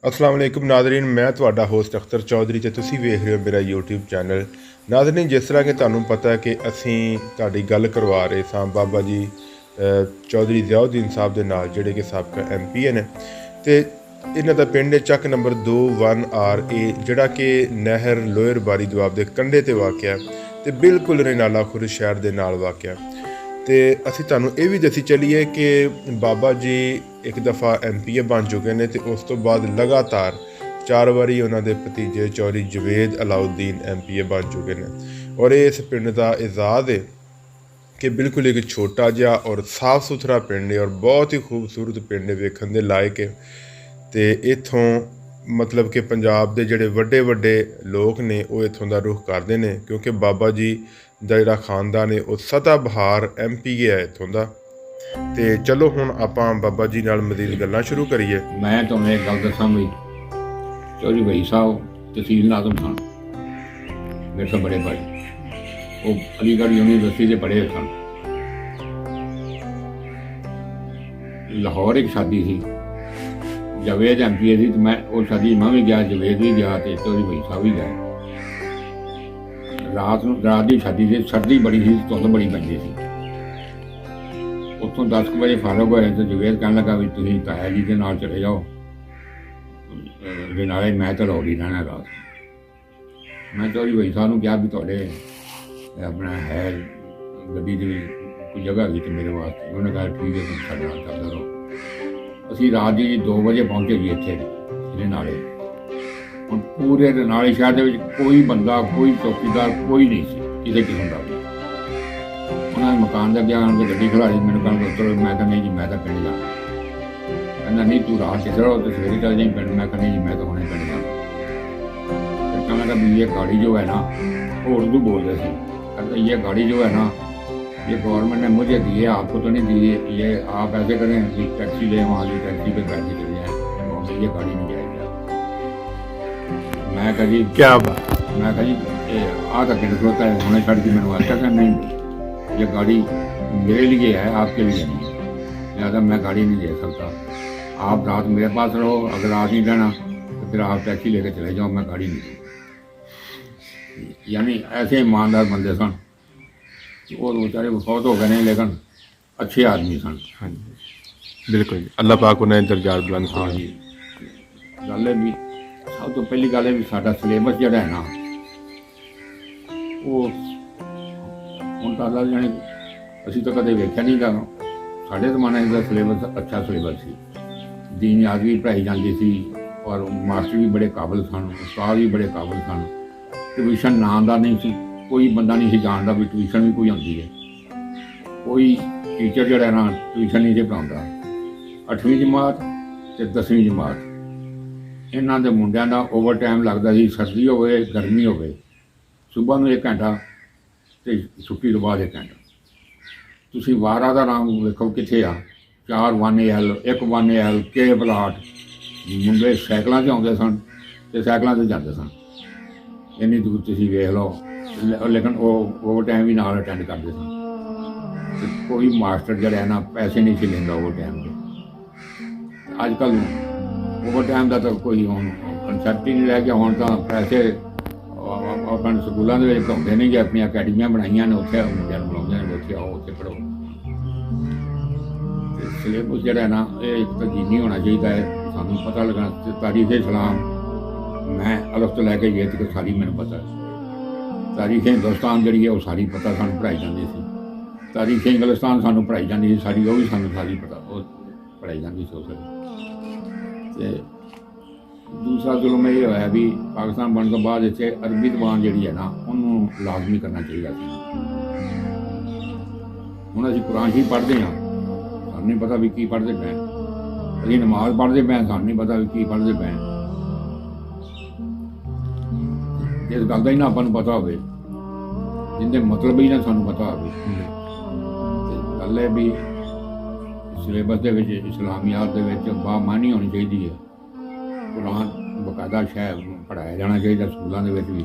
अस्सलाम वालेकुम नादरीन, मैं ਤੁਹਾਡਾ ਹੋਸਟ ਅਖਤਰ ਚੌਧਰੀ ਤੇ ਤੁਸੀਂ ਵੇਖ ਰਹੇ ਹੋ ਮੇਰਾ YouTube ਚੈਨਲ। ਨਾਦਰੀਨ, ਜਿਸ ਤਰ੍ਹਾਂ ਕਿ ਤੁਹਾਨੂੰ ਪਤਾ ਹੈ ਕਿ ਅਸੀਂ ਤੁਹਾਡੀ ਗੱਲ ਕਰਵਾ ਰਹੇ ਸਾਂ ਬਾਬਾ ਜੀ ਚੌਧਰੀ ਜ਼ਿਆਉਦੀਨ ਸਾਹਿਬ ਦੇ ਨਾਲ, ਜਿਹੜੇ ਕਿ ਸਾਬਕਾ MP ਨੇ, ਤੇ ਇਹਨਾਂ ਦਾ ਪਿੰਡ ਚੱਕ ਨੰਬਰ 21RA, ਜਿਹੜਾ ਕਿ ਨਹਿਰ ਲੋਅਰ ਬਾਰੀ ਦੁਆਬ ਦੇ ਕੰਢੇ ਤੇ ਵਾਕਿਆ ਤੇ ਬਿਲਕੁਲ ਰੇਨਾਲਾ ਖੁਰਦ ਸ਼ਹਿਰ ਦੇ ਨਾਲ ਵਾਕਿਆ। ਤੇ ਅਸੀਂ ਤੁਹਾਨੂੰ ਇਹ ਵੀ ਦੱਸੀ ਚੱਲੀਏ ਕਿ ਬਾਬਾ ਜੀ ਇੱਕ ਦਫਾ MPA ਬਣ ਚੁੱਕੇ ਨੇ ਤੇ ਉਸ ਤੋਂ ਬਾਅਦ ਲਗਾਤਾਰ 4 ਵਾਰੀ ਉਹਨਾਂ ਦੇ ਭਤੀਜੇ ਚੌਧਰੀ ਜਵੇਦ ਅਲਾਉਦੀਨ MPA ਬਣ ਚੁੱਕੇ ਨੇ। ਔਰ ਇਸ ਪਿੰਡ ਦਾ ਇਜਾਜ਼ ਹੈ ਕਿ ਬਿਲਕੁਲ ਇੱਕ ਛੋਟਾ ਜਿਹਾ ਔਰ ਸਾਫ ਸੁਥਰਾ ਪਿੰਡ ਹੈ ਔਰ ਬਹੁਤ ਹੀ ਖੂਬਸੂਰਤ ਪਿੰਡ ਹੈ, ਵੇਖਣ ਦੇ ਲਾਇਕ ਹੈ। ਤੇ ਇੱਥੋਂ ਮਤਲਬ ਕਿ ਪੰਜਾਬ ਦੇ ਜਿਹੜੇ ਵੱਡੇ ਵੱਡੇ ਲੋਕ ਨੇ ਉਹ ਇੱਥੋਂ ਦਾ ਰੁਖ ਕਰਦੇ ਨੇ, ਕਿਉਂਕਿ ਬਾਬਾ ਜੀ ਦਾ ਜਿਹੜਾ ਖਾਨਦਾਨ ਹੈ ਉਹ ਸਦਾ ਬਹਾਰ MPA ਹੈ ਇੱਥੋਂ ਦਾ। ਤੇ ਚਲੋ ਹੁਣ ਆਪਾਂ ਬਾਬਾ ਜੀ ਨਾਲ ਮਜ਼ੀਦ ਗੱਲਾਂ ਸ਼ੁਰੂ ਕਰੀਏ। ਮੈਂ ਤੁਹਾਨੂੰ ਇੱਕ ਗੱਲ ਦੱਸਾਂ ਬਈ, ਚੌਧਰੀ ਭਾਈ ਸਾਹਿਬ ਤਹਿਸੀਲ ਨਾਜ਼ਮ ਖਾਨ ਮੇਰੇ ਤੋਂ ਬੜੇ ਭਾਈ, ਉਹ ਅਲੀਗੜ੍ਹ ਯੂਨੀਵਰਸਿਟੀ ਦੇ ਪੜ੍ਹੇ ਸਨ। ਲਾਹੌਰ ਇੱਕ ਸ਼ਾਦੀ ਸੀ, ਜਵੇਦ MPA ਸੀ, ਤੇ ਮੈਂ ਉਹ ਸ਼ਾਦੀ ਮੈਂ ਵੀ ਗਿਆ, ਜਵੇਦ ਵੀ ਗਿਆ ਤੇ ਚੌਧਰੀ ਭਾਈ ਸਾਹਿਬ ਵੀ ਗਏ। ਰਾਤ ਦੀ ਸ਼ਾਦੀ ਸੀ, ਸਰਦੀ ਬੜੀ ਸੀ, ਧੁੰਦ ਬੜੀ ਪੈਂਦੀ ਸੀ। ਉੱਥੋਂ 10 ਵਜੇ ਫਾਰਗ ਹੋਏ ਤੇ ਜਵੇਦ ਕਹਿਣ ਲੱਗਾ ਵੀ ਤੁਸੀਂ ਤਾਇਆ ਜੀ ਦੇ ਨਾਲ ਚਲੇ ਜਾਓ, ਨਾਲੇ ਮੈਂ ਤਾਂ ਲਾਹੌਰ ਹੀ ਰਹਿਣਾ ਰਾਤ। ਮੈਂ ਚੌਧਰੀ ਭਾਈ ਸਾਹਿਬ ਨੂੰ ਕਿਹਾ ਵੀ ਤੁਹਾਡੇ ਆਪਣਾ ਹੈ ਗੱਡੀ ਦੀ ਕੋਈ ਜਗ੍ਹਾ ਹੈਗੀ ਤੇ ਮੇਰੇ ਵਾਸਤੇ। ਉਹਨੇ ਕਿਹਾ ਠੀਕ ਹੈ, ਤੁਸੀਂ ਸਾਡੇ ਨਾਲ ਚੱਲਦੇ ਰਹੋ। ਅਸੀਂ ਰਾਤ ਦੀ 2 ਵਜੇ ਪਹੁੰਚੇ ਜੀ ਇੱਥੇ ਰੇਨਾਲੇ। ਹੁਣ ਪੂਰੇ ਰੇਨਾਲੇ ਸ਼ਹਿਰ ਦੇ ਵਿੱਚ ਕੋਈ ਬੰਦਾ, ਕੋਈ ਚੌਕੀਦਾਰ, ਕੋਈ ਨਹੀਂ ਸੀ ਕਿਸੇ ਕਿਸਮ ਦਾ ਵੀ। ਉਹਨਾਂ ਦੇ ਮਕਾਨ ਦੇ ਅੱਗੇ ਆਣ ਕੇ ਗੱਡੀ ਖੜ੍ਹਾਈ, ਮੈਨੂੰ ਕਹਿੰਦਾ ਉੱਤਰ। ਮੈਂ ਕਿਹਾ ਨਹੀਂ ਜੀ, ਮੈਂ ਤਾਂ ਪਿੰਡ ਜਾਣਾ। ਕਹਿੰਦਾ ਨਹੀਂ, ਤੂੰ ਰਾਤ 'ਚ ਚੜ੍ਹੋ ਤੇ ਸਵੇਰੇ ਚੱਲ ਜਾਈਂ ਪਿੰਡ। ਮੈਂ ਕਿਹਾ ਨਹੀਂ ਜੀ, ਮੈਂ ਤਾਂ ਹੁਣੇ ਪਿੰਡ ਜਾਣਾ। ਫਿਰ ਕਹਿੰਦਾ कि ये गाड़ी जो है ना, वो उर्दू बोल रहे थे। कहते ये गाड़ी जो है ना, ये गवर्नमेंट ने मुझे दी है, आपको तो नहीं दी है। ये आप ऐसे करें कि टैक्सी ले, वहाँ की टैक्सी पे बैठ के चले जाएँ, ये गाड़ी नहीं जाएगी। मैं कहा जी क्या बात। मैं कहा जी आ तक खलोता है, होने छड़ के मैंने कहता नहीं, ये गाड़ी मेरे लिए है, आपके लिए नहीं है, लिहाजा मैं गाड़ी नहीं दे सकता। आप रात मेरे पास रहो, अगर रात नहीं रहना तो फिर आप टैक्सी लेकर चले जाओ, मैं गाड़ी नहीं। यानी ऐसे ईमानदार बंदे सन और बेचारे बहुत हो गए नहीं, लेकिन अच्छे आदमी सन। हाँ जी बिल्कुल जी, अल्लाह पाक उन्हें दर्जात बुलंद हाँ करे। जी गल है भी, सब तो पहली गल है भी साडा सिलेबस जिहड़ा है ना, वो हुण तां अल्लाह जाने असीं तो कदे वेख्या नहीं गा। साडे ज़माने दा सिलेबस अच्छा सिलेबस सी, दीन याद भी पढ़ाई जाती सी और मास्टर भी बड़े काबिल सन, उस्ताद भी बड़े काबिल सन। ट्यूशन ਨਾਂ ਦਾ ਨਹੀਂ ਸੀ, ਕੋਈ ਬੰਦਾ ਨਹੀਂ ਸੀ ਜਾਣਦਾ ਵੀ ਟਿਊਸ਼ਨ ਵੀ ਕੋਈ ਹੁੰਦੀ ਹੈ। ਕੋਈ ਟੀਚਰ ਜਿਹੜਾ ਨਾ ਟਿਊਸ਼ਨ ਨਹੀਂ ਸੀ ਪੜ੍ਹਾਉਂਦਾ। 8ਵੀਂ ਜਮਾਤ ਤੇ 10ਵੀਂ ਜਮਾਤ ਇਹਨਾਂ ਦੇ ਮੁੰਡਿਆਂ ਦਾ ਓਵਰ ਟਾਈਮ ਲੱਗਦਾ ਸੀ, ਸਰਦੀ ਹੋਵੇ ਗਰਮੀ ਹੋਵੇ। ਸਵੇਰ ਨੂੰ 1 ਘੰਟਾ ਤੇ ਛੁੱਟੀ ਤੋਂ ਬਾਅਦ 1 ਘੰਟਾ। ਤੁਸੀਂ ਵਾਰਾਂ ਦਾ ਨਾਮ ਵੇਖੋ ਕਿੱਥੇ ਆ, 4 1AL 1 1AL ਕੇ ਪਲਾਟ। ਮੁੰਡੇ ਸਾਈਕਲਾਂ 'ਤੇ ਆਉਂਦੇ ਸਨ ਤੇ ਸਾਈਕਲਾਂ 'ਤੇ ਜਾਂਦੇ ਸਨ। ਇੰਨੀ ਦੂਰ ਤੁਸੀਂ ਵੇਖ ਲਓ, ਲੇਕਿਨ ਉਹ ਓਵਰ ਟਾਈਮ ਵੀ ਨਾਲ ਅਟੈਂਡ ਕਰਦੇ ਸਨ। ਕੋਈ ਮਾਸਟਰ ਜਿਹੜਾ ਹੈ ਨਾ ਪੈਸੇ ਨਹੀਂ ਸੀ ਲੈਂਦਾ ਓਵਰ ਟਾਈਮ ਦੇ। ਅੱਜ ਕੱਲ੍ਹ ਓਵਰ ਟਾਈਮ ਦਾ ਤਾਂ ਕੋਈ ਹੁਣ ਕਨਸੈਪਟ ਹੀ ਨਹੀਂ ਰਹਿ ਗਿਆ। ਹੁਣ ਤਾਂ ਪੈਸੇ ਆਪਣੇ ਸਕੂਲਾਂ ਦੇ ਵਿੱਚ ਪੜ੍ਹਾਉਂਦੇ ਨਹੀਂ, ਕਿ ਆਪਣੀਆਂ ਅਕੈਡਮੀਆਂ ਬਣਾਈਆਂ ਨੇ, ਉੱਥੇ ਮੁੰਡਿਆਂ ਨੂੰ ਬੁਲਾਉਂਦੇ ਨੇ, ਉੱਥੇ ਆਓ, ਉੱਥੇ ਪੜ੍ਹੋ। ਅਤੇ ਸਿਲੇਬਸ ਜਿਹੜਾ ਹੈ ਨਾ, ਇਹ ਇੱਕ ਤਾਂ ਯਕੀਨੀ ਹੋਣਾ ਚਾਹੀਦਾ ਹੈ, ਸਾਨੂੰ ਪਤਾ ਲੱਗਣਾ। ਅਤੇ ਤਾਰੀਖ ਇਸਲਾਮ मैं अलग तो लैके ये तक सारी मैंने पता है। तारीख हिंदुस्तान जी है वो सारी पता सानू पढ़ाई जाती सी। तारीख इंग्लिस्तान सानू पढ़ाई जाती सी, सारी वो भी सानू सारी पता वो पढ़ाई जाती सी। तो दूसरा जुल्म ये होया भी पाकिस्तान बनने तो बाद इतने अरबी जबान जी है ना, उन्होंने लाजमी करना चाहिए। हुण असीं कुरान ही पढ़ते हैं, सानू नहीं पता भी की पढ़ते पे। असीं नमाज पढ़ते पे, सानू नहीं पता भी की पढ़ते पे। इस गल का ही ना अपन पता हो, जिंदे मतलब ही ना सानू पता हो। गल है भी सिलेबस के इस्लामियात के बामानी होनी चाहिए है। कुरान बकायदा शहर पढ़ाया जाना चाहिए स्कूलों के भी।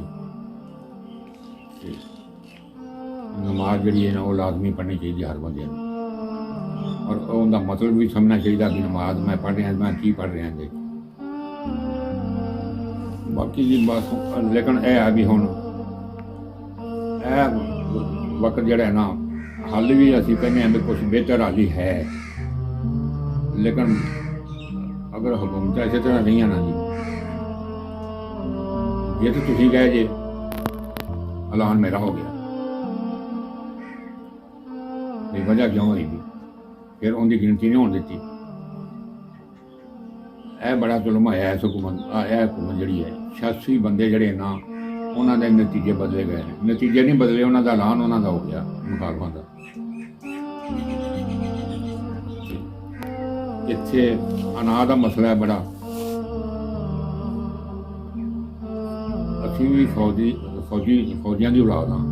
नमाज जी है ना वो लाजमी पढ़नी चाहिए हर बंदे, और उनका मतलब भी समझना चाहिए कि नमाज मैं पढ़ रहा, मैं की पढ़ रहा। ਬਾਕੀ ਜੀ ਬਸ ਲੇਕਿਨ ਇਹ ਹੈ ਵੀ ਹੁਣ ਇਹ ਵਕਤ ਜਿਹੜਾ ਹੈ ਨਾ, ਹੱਲ ਵੀ ਅਸੀਂ ਕਹਿੰਦੇ ਹਾਂ ਵੀ ਕੁਛ ਬਿਹਤਰ ਹਾਲ ਹੀ ਹੈ, ਲੇਕਿਨ ਅਗਰ ਹਕੂਮਤਾਂ ਇਸੇ ਤਰ੍ਹਾਂ ਰਹੀਆਂ ਨਾ ਜੀ, ਜੇ ਤਾਂ ਤੁਸੀਂ ਕਹੇ ਜੇ ਐਲਾਨ ਮੇਰਾ ਹੋ ਗਿਆ, ਇਹ ਵਜ੍ਹਾ ਕਿਉਂ ਹੋਈ ਵੀ, ਫਿਰ ਉਹਦੀ ਗਿਣਤੀ ਨਹੀਂ ਹੋਣ ਦਿੱਤੀ। ਇਹ ਬੜਾ ਜ਼ੁਲਮ ਹੋਇਆ ਇਸ ਹਕੂਮਤ, ਇਹ ਹਕੂਮਤ ਜਿਹੜੀ ਹੈ, 86 ਬੰਦੇ ਜਿਹੜੇ ਨਾ ਉਹਨਾਂ ਦੇ ਨਤੀਜੇ ਬਦਲੇ ਗਏ ਨੇ, ਨਤੀਜੇ ਨਹੀਂ ਬਦਲੇ, ਉਹਨਾਂ ਦਾ ਐਲਾਨ ਉਹਨਾਂ ਦਾ ਹੋ ਗਿਆ ਮੁਖਾਲਫਾਂ ਦਾ। ਇੱਥੇ ਅਨਾਜ ਦਾ ਮਸਲਾ ਹੈ ਬੜਾ, ਅਸੀਂ ਵੀ ਫੌਜੀਆਂ ਦੀ ਔਲਾਦ ਹਾਂ,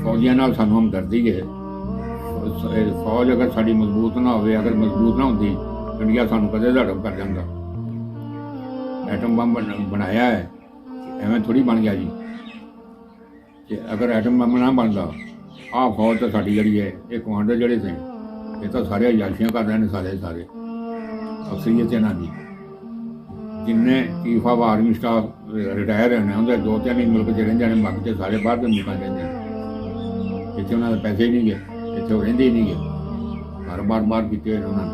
ਫੌਜੀਆਂ ਨਾਲ ਸਾਨੂੰ ਹਮਦਰਦੀ ਹੈ। ਫੌਜ ਅਗਰ ਸਾਡੀ ਮਜ਼ਬੂਤ ਨਾ ਹੋਵੇ, ਅਗਰ ਮਜ਼ਬੂਤ ਨਾ ਹੁੰਦੀ, ਇੰਡੀਆ ਸਾਨੂੰ ਕਦੇ ਧੜਮ ਕਰ ਜਾਂਦਾ। ਐਟਮ ਬੰਬ ਬਣਾਇਆ ਹੈ, ਐਵੇਂ ਥੋੜੀ ਬਣ ਗਿਆ ਜੀ। ਕਿ ਅਗਰ ਐਟਮ ਬੰਬ ਨਾ ਬਣਦਾ, ਆਹ ਫੌਜ ਤਾਂ ਸਾਡੀ ਜਿਹੜੀ ਹੈ, ਇਹ ਕਮਾਂਡਰ ਜਿਹੜੇ ਸੀ, ਇਹ ਤਾਂ ਸਾਰੇ ਅਯਾਸ਼ੀਆਂ ਕਰ ਰਹੇ ਨੇ, ਸਾਰੇ ਅਕਸਰੀਅਤ ਇਹਨਾਂ ਦੀ। ਜਿੰਨੇ chief of army staff retire ਹੋਏ ਨੇ, ਉਹਦੇ 2-3 ਹੀ ਮੁਲਕ 'ਚ ਰਹਿੰਦੇ ਨੇ, ਬਾਕੀ ਤੇ ਸਾਰੇ ਬਾਹਰ ਦੇ ਮੁਲਕਾਂ 'ਚ ਰਹਿੰਦੇ ਨੇ। ਇੱਥੇ ਉਹਨਾਂ ਦੇ ਪੈਸੇ ਹੀ ਨਹੀਂ ਗਏ, ਇੱਥੇ ਉਹ ਰਹਿੰਦੇ ਹੀ ਨਹੀਂ ਗਏ, ਘਰ ਬਾਰ ਕੀਤੇ ਹੋਏ ਉਹਨਾਂ ਨੇ।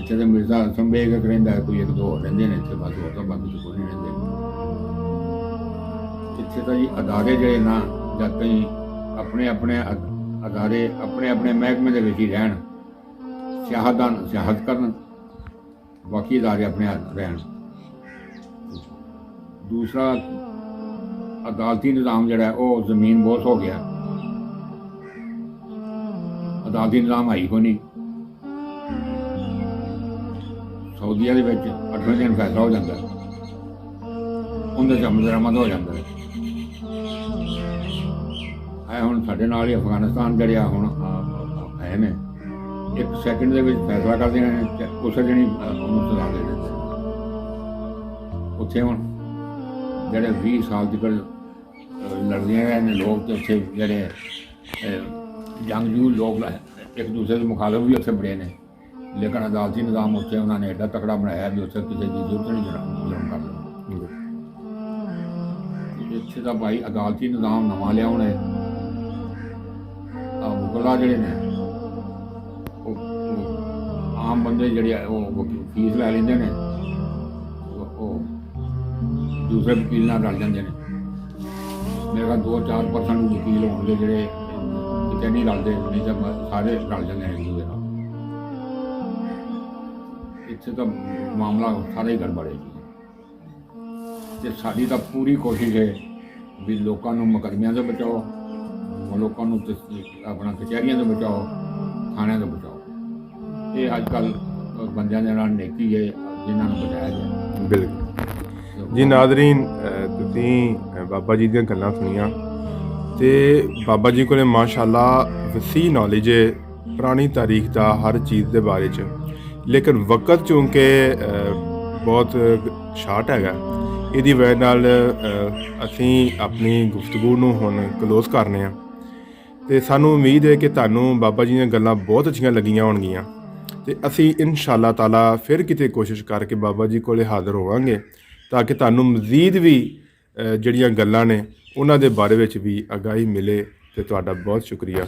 ਇੱਥੇ ਤਾਂ ਮਿਰਜ਼ਾ ਹਸਨ ਬੇਗ ਇੱਕ ਰਹਿੰਦਾ, ਕੋਈ 1-2 ਹੋਰ ਰਹਿੰਦੇ ਨੇ ਇੱਥੇ, ਬਸ ਹੋਰ ਤਾਂ ਬਾਕੀ ਤਾਂ ਕੋਈ ਨਹੀਂ ਰਹਿੰਦੇ। ਇੱਥੇ ਤਾਂ ਜੀ ਅਦਾਰੇ ਜਿਹੜੇ ਨਾ, ਜਦ ਤਾਈਂ ਆਪਣੇ ਅਦਾਰੇ ਆਪਣੇ ਮਹਿਕਮੇ ਦੇ ਵਿੱਚ ਹੀ ਰਹਿਣ, ਸਿਆਹਤ ਕਰਨ, ਬਾਕੀ ਅਦਾਰੇ ਆਪਣੇ ਰਹਿਣ। ਦੂਸਰਾ ਅਦਾਲਤੀ ਨਿਜ਼ਾਮ ਜਿਹੜਾ ਉਹ ਜ਼ਮੀਨ ਬੋਸ ਹੋ ਗਿਆ, ਅਦਾਲਤੀ ਨਿਜ਼ਾਮ ਆਈ ਕੋਈ ਨਹੀਂ। ਸਾਊਦੀਆ ਦੇ ਵਿੱਚ 8ਵੇਂ ਦਿਨ ਫੈਸਲਾ ਹੋ ਜਾਂਦਾ, ਉਹਦੇ 'ਚ ਅਮਲ ਹੋ ਜਾਂਦਾ। ਇਹ ਹੁਣ ਸਾਡੇ ਨਾਲ ਹੀ ਅਫਗਾਨਿਸਤਾਨ ਜਿਹੜੇ ਆ ਹੁਣ ਹੈ ਨੇ, 1 ਸੈਕਿੰਡ ਦੇ ਵਿੱਚ ਫੈਸਲਾ ਕਰਦੇ ਨੇ, ਉਸੇ ਦਿਨ ਹੀ ਉਹਨੂੰ ਸਜ਼ਾ ਦੇ ਦਿੰਦੇ। ਉੱਥੇ ਹੁਣ ਜਿਹੜੇ 20 ਸਾਲ ਤੱਕ ਲੜਦੇ ਰਹੇ ਨੇ ਲੋਕ, ਤੇ ਉੱਥੇ ਜਿਹੜੇ ਜੰਗਜੂ ਲੋਕ ਇੱਕ ਦੂਸਰੇ ਦੇ ਮੁਖਾਲਫ ਵੀ ਉੱਥੇ ਬੜੇ ਨੇ, ਲੇਕਿਨ ਅਦਾਲਤੀ ਨਿਜ਼ਾਮ ਉੱਥੇ ਉਹਨਾਂ ਨੇ ਐਡਾ ਤਕੜਾ ਬਣਾਇਆ ਵੀ ਉੱਥੇ ਕਿਸੇ ਦੀ ਜ਼ਰੂਰਤ ਨਹੀਂ ਜ਼ੁਲਮ ਕਰ ਲਓ। ਇੱਥੇ ਤਾਂ ਭਾਈ ਅਦਾਲਤੀ ਨਿਜ਼ਾਮ ਨਵਾਂ ਲਿਆਉਣਾ ਹੈ। ਮੁਗਲਾਂ ਜਿਹੜੇ ਨੇ ਉਹ ਆਮ ਬੰਦੇ ਜਿਹੜੇ ਉਹ ਫੀਸ ਲੈ ਲੈਂਦੇ ਨੇ, ਉਹ ਦੂਸਰੇ ਵਕੀਲ ਨਾਲ ਰਲ ਜਾਂਦੇ ਨੇ। ਮੇਰੇ ਕੋਲ 2-4% ਵਕੀਲ ਹੋਣਗੇ ਜਿਹੜੇ ਕਿਤੇ ਨਹੀਂ ਰਲਦੇ, ਨਹੀਂ ਤਾਂ ਸਾਰੇ ਰਲ ਜਾਂਦੇ ਨੇ ਇੱਕ ਦੂਜੇ ਨਾਲ। ਇੱਥੇ ਤਾਂ ਮਾਮਲਾ ਸਾਰਾ ਹੀ ਗੜਬੜ ਹੈ ਜੀ। ਤੇ ਸਾਡੀ ਤਾਂ ਪੂਰੀ ਕੋਸ਼ਿਸ਼ ਹੈ ਵੀ ਲੋਕਾਂ ਨੂੰ ਮੁਕੱਦਮਿਆਂ ਤੋਂ ਬਚਾਓ, ਲੋਕਾਂ ਨੂੰ ਆਪਣਾ ਕਚਹਿਰੀਆਂ ਤੋਂ ਬਚਾਓ, ਥਾਣਿਆਂ ਤੋਂ ਬਚਾਓ। ਇਹ ਅੱਜ ਕੱਲ੍ਹ ਬੰਦਿਆਂ ਦੇ ਨਾਲ ਨੇਕੀ ਹੈ ਜਿਨ੍ਹਾਂ ਨੂੰ ਬਚਾਇਆ ਜਾਏ। ਬਿਲਕੁਲ ਜੀ। ਨਾਜ਼ਰੀਨ, ਤੁਸੀਂ ਬਾਬਾ ਜੀ ਦੀਆਂ ਗੱਲਾਂ ਸੁਣੀਆਂ, ਤੇ ਬਾਬਾ ਜੀ ਕੋਲੇ ਮਾਸ਼ਾਅੱਲਾ ਵਸੀ ਨੌਲੇਜ ਹੈ ਪੁਰਾਣੀ ਤਾਰੀਖ ਦਾ, ਹਰ ਚੀਜ਼ ਦੇ ਬਾਰੇ 'ਚ। ਲੇਕਿਨ ਵਕਤ ਚੂੰਕਿ ਬਹੁਤ ਸ਼ਾਰਟ ਹੈਗਾ, ਇਹਦੀ ਵਜ੍ਹਾ ਨਾਲ ਅਸੀਂ ਆਪਣੀ ਗੁਫ਼ਤਗੂ ਨੂੰ ਹੁਣ ਕਲੋਜ਼ ਕਰਨੇ ਆ। ਤੇ ਸਾਨੂੰ ਉਮੀਦ ਹੈ ਕਿ ਤੁਹਾਨੂੰ ਬਾਬਾ ਜੀ ਦੀਆਂ ਗੱਲਾਂ ਬਹੁਤ ਅੱਛੀਆਂ ਲੱਗੀਆਂ ਹੋਣਗੀਆਂ, ਤੇ ਅਸੀਂ ਇਨਸ਼ਾਅੱਲਾ ਤਾਲਾ ਫਿਰ ਕਿਤੇ ਕੋਸ਼ਿਸ਼ ਕਰਕੇ ਬਾਬਾ ਜੀ ਕੋਲੇ ਹਾਜ਼ਰ ਹੋਵਾਂਗੇ, ਤਾਂ ਕਿ ਤੁਹਾਨੂੰ ਮਜ਼ੀਦ ਵੀ ਜਿਹੜੀਆਂ ਗੱਲਾਂ ਨੇ ਉਹਨਾਂ ਦੇ ਬਾਰੇ ਵਿੱਚ ਵੀ ਆਗਾਹੀ ਮਿਲੇ। ਤੇ ਤੁਹਾਡਾ ਬਹੁਤ ਸ਼ੁਕਰੀਆ।